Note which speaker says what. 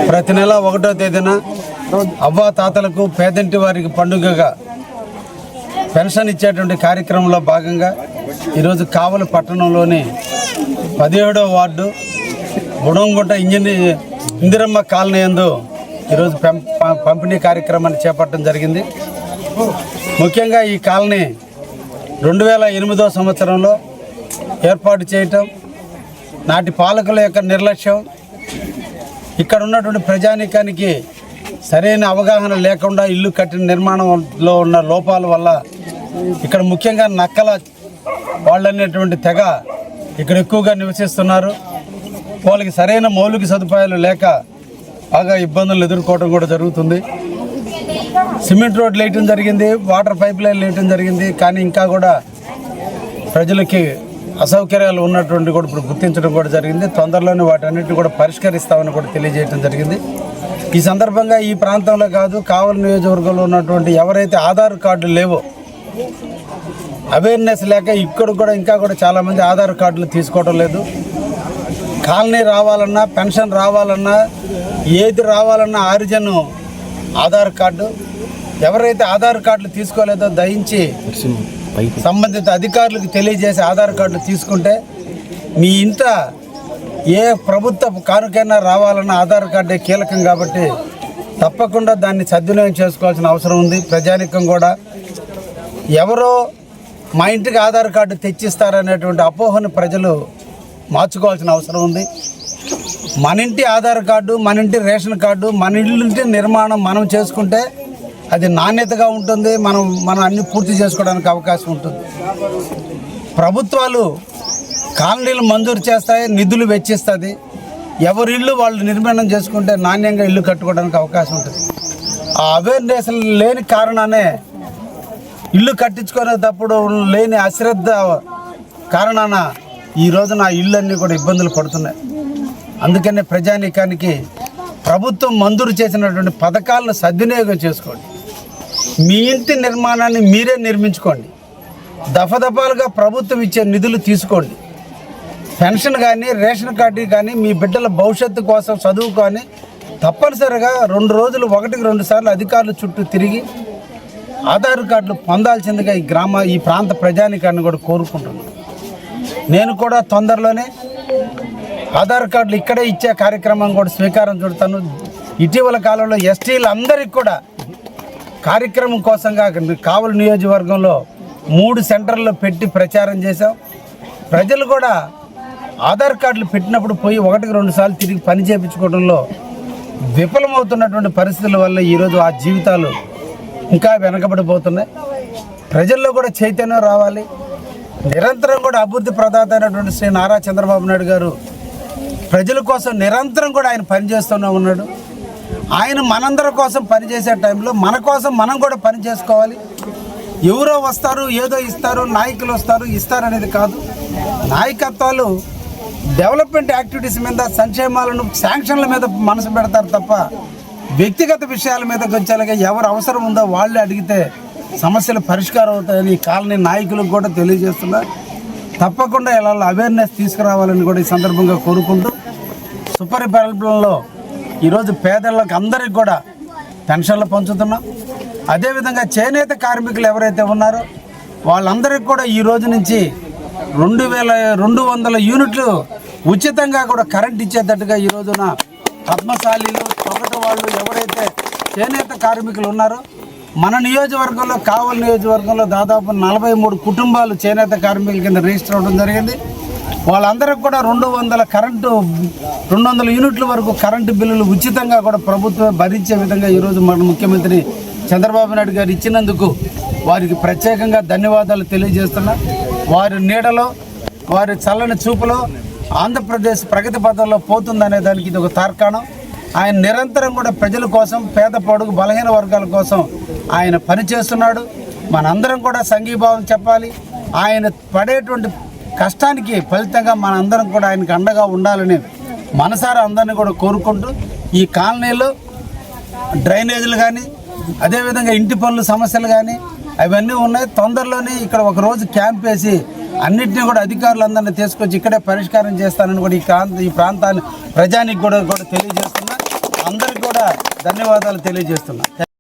Speaker 1: ప్రతి నెల 1వ తేదీన అవ్వా తాతలకు పేదంటి వారికి పండుగగా పెన్షన్ ఇచ్చేటువంటి కార్యక్రమంలో భాగంగా ఈరోజు కావలి పట్టణంలోని 17వ వార్డు బుడంగుంట ఇందిరమ్మ కాలనీ యందు ఈరోజు పంపిణీ కార్యక్రమాన్ని చేపట్టడం జరిగింది. ముఖ్యంగా ఈ కాలనీ 2008వ సంవత్సరంలో ఏర్పాటు చేయటం, నాటి పాలకుల యొక్క నిర్లక్ష్యం, ఇక్కడ ఉన్నటువంటి ప్రజానీకానికి సరైన అవగాహన లేకుండా ఇల్లు కట్టిన నిర్మాణంలో ఉన్న లోపాల వల్ల ఇక్కడ ముఖ్యంగా నక్కల వాళ్ళనేటువంటి తెగ ఇక్కడ ఎక్కువగా నివసిస్తున్నారు. వాళ్ళకి సరైన మౌలిక సదుపాయాలు లేక బాగా ఇబ్బందులు ఎదుర్కోవడం కూడా జరుగుతుంది. సిమెంట్ రోడ్లు వేయటం జరిగింది, వాటర్ పైప్ లైన్లు వేయటం జరిగింది, కానీ ఇంకా కూడా ప్రజలకి అసౌకర్యాలు ఉన్నటువంటి కూడా ఇప్పుడు గుర్తించడం కూడా జరిగింది. తొందరలోనే వాటన్నిటిని కూడా పరిష్కరిస్తామని కూడా తెలియజేయడం జరిగింది. ఈ సందర్భంగా ఈ ప్రాంతంలో కాదు, కావలి నియోజకవర్గంలో ఉన్నటువంటి ఎవరైతే ఆధార్ కార్డులు లేవో, అవేర్నెస్ లేక ఇక్కడ కూడా ఇంకా కూడా చాలామంది ఆధార్ కార్డులు తీసుకోవడం లేదు. కాలనీ రావాలన్నా, పెన్షన్ రావాలన్నా, ఏది రావాలన్నా ఆరిజిన్ ఆధార్ కార్డు. ఎవరైతే ఆధార్ కార్డులు తీసుకోలేదో దయించి సంబంధిత అధికారులకు తెలియజేసి ఆధార్ కార్డులు తీసుకుంటే మీ ఇంట ఏ ప్రభుత్వ కానుకైనా రావాలన్న ఆధార్ కార్డే కీలకం కాబట్టి తప్పకుండా దాన్ని సద్వినియోగం చేసుకోవాల్సిన అవసరం ఉంది. ప్రజానికం కూడా ఎవరో మా ఇంటికి ఆధార్ కార్డు తెచ్చిస్తారనేటువంటి అపోహను ప్రజలు మార్చుకోవాల్సిన అవసరం ఉంది. మన ఇంటి ఆధార్ కార్డు, మన ఇంటి రేషన్ కార్డు, మన ఇంటి నిర్మాణం మనం చేసుకుంటే అది నాణ్యతగా ఉంటుంది. మనం అన్ని పూర్తి చేసుకోవడానికి అవకాశం ఉంటుంది. ప్రభుత్వాలు కాలనీలు మంజూరు చేస్తాయి, నిధులు వెచ్చిస్తుంది. ఎవరి ఇల్లు వాళ్ళు నిర్మాణం చేసుకుంటే నాణ్యంగా ఇల్లు కట్టుకోవడానికి అవకాశం ఉంటుంది. ఆ అవేర్నెస్ లేని కారణానే ఇల్లు కట్టించుకునేటప్పుడు లేని అశ్రద్ధ కారణాన ఈ రోజున ఆ ఇళ్ళన్నీ కూడా ఇబ్బందులు పడుతున్నాయి. అందుకనే ప్రజానీకానికి ప్రభుత్వం మంజూరు చేసినటువంటి పథకాలను సద్వినియోగం చేసుకోండి. మీ ఇంటి నిర్మాణాన్ని మీరే నిర్మించుకోండి. దఫదఫాలుగా ప్రభుత్వం ఇచ్చే నిధులు తీసుకోండి. పెన్షన్ కానీ, రేషన్ కార్డు కానీ, మీ బిడ్డల భవిష్యత్తు కోసం చదువు కానీ తప్పనిసరిగా 2 రోజులు 1-2 సార్లు అధికారుల చుట్టూ తిరిగి ఆధార్ కార్డులు పొందాల్సిందిగా ఈ ప్రాంత ప్రజానీకాన్ని కూడా కోరుకుంటున్నాను. నేను కూడా తొందరలోనే ఆధార్ కార్డులు ఇక్కడే ఇచ్చే కార్యక్రమం కూడా స్వీకారం చుడతాను. ఇటీవల కాలంలో ఎస్టీలందరికీ కూడా కార్యక్రమం కోసంగా కావలి నియోజకవర్గంలో 3 సెంటర్లో పెట్టి ప్రచారం చేశాం. ప్రజలు కూడా ఆధార్ కార్డులు పెట్టినప్పుడు పోయి 1-2 సార్లు తిరిగి పని చేయించుకోవడంలో విఫలమవుతున్నటువంటి పరిస్థితుల వల్ల ఈరోజు ఆ జీవితాలు ఇంకా వెనకబడిపోతున్నాయి. ప్రజల్లో కూడా చైతన్యం రావాలి. నిరంతరం కూడా అభివృద్ధి ప్రదాత అయినటువంటి శ్రీ నారా చంద్రబాబు నాయుడు గారు ప్రజల కోసం నిరంతరం కూడా ఆయన పనిచేస్తూనే ఉన్నాడు. ఆయన మనందరి కోసం పనిచేసే టైంలో మన కోసం మనం కూడా పని చేసుకోవాలి. ఎవరో వస్తారు, ఏదో ఇస్తారు, నాయకులు వస్తారు, ఇస్తారనేది కాదు. నాయకత్వాలు డెవలప్మెంట్ యాక్టివిటీస్ మీద, సంక్షేమాలను, శాంక్షన్ల మీద మనసు పెడతారు తప్ప వ్యక్తిగత విషయాల మీద కొంచెంగా ఎవరు అవసరం ఉందో వాళ్ళే అడిగితే సమస్యలు పరిష్కారం అవుతాయని ఈ కాలనీ నాయకులకు కూడా తెలియజేస్తున్నారు. తప్పకుండా ఇలా అవేర్నెస్ తీసుకురావాలని కూడా ఈ సందర్భంగా కోరుకుంటూ, సుపరిపాలనలో ఈరోజు పేదలకు అందరికి కూడా పెన్షన్లు పంచుతున్నాం. అదేవిధంగా చేనేత కార్మికులు ఎవరైతే ఉన్నారో వాళ్ళందరికీ కూడా ఈ రోజు నుంచి 2200 యూనిట్లు ఉచితంగా కూడా కరెంట్ ఇచ్చేటట్టుగా ఈ రోజున పద్మశాలీలు, తొగట వాళ్ళు ఎవరైతే చేనేత కార్మికులు ఉన్నారో మన నియోజకవర్గంలో, కావలి నియోజకవర్గంలో దాదాపు 43 కుటుంబాలు చేనేత కార్మికుల కింద రిజిస్టర్ అవ్వడం జరిగింది. వాళ్ళందరికీ కూడా 200 యూనిట్ల వరకు కరెంటు బిల్లులు ఉచితంగా కూడా ప్రభుత్వం భరించే విధంగా ఈరోజు మన ముఖ్యమంత్రి చంద్రబాబు నాయుడు గారు ఇచ్చినందుకు వారికి ప్రత్యేకంగా ధన్యవాదాలు తెలియజేస్తున్నా. వారి నీడలో, వారి చల్లని చూపులో ఆంధ్రప్రదేశ్ ప్రగతి పథంలో పోతుందనే దానికి ఇది ఒక తార్కాణం. ఆయన నిరంతరం కూడా ప్రజల కోసం, పేద పొడుగు బలహీన వర్గాల కోసం ఆయన పనిచేస్తున్నాడు. మనందరం కూడా సంఘీభావం చెప్పాలి. ఆయన పడేటువంటి కష్టానికి ఫలితంగా మనందరం కూడా ఆయనకు అండగా ఉండాలని మనసారా అందరినీ కూడా కోరుకుంటూ, ఈ కాలనీలో డ్రైనేజీలు కానీ అదేవిధంగా ఇంటి పనుల సమస్యలు కానీ అవన్నీ ఉన్నాయి. తొందరలోనే ఇక్కడ ఒక రోజు క్యాంప్ వేసి అన్నింటినీ కూడా అధికారులందరినీ తీసుకొచ్చి ఇక్కడే పరిష్కారం చేస్తానని కూడా ఈ ప్రాంతాన్ని ప్రజానికి కూడా తెలియజేస్తున్నా. అందరికీ కూడా ధన్యవాదాలు తెలియజేస్తున్నా.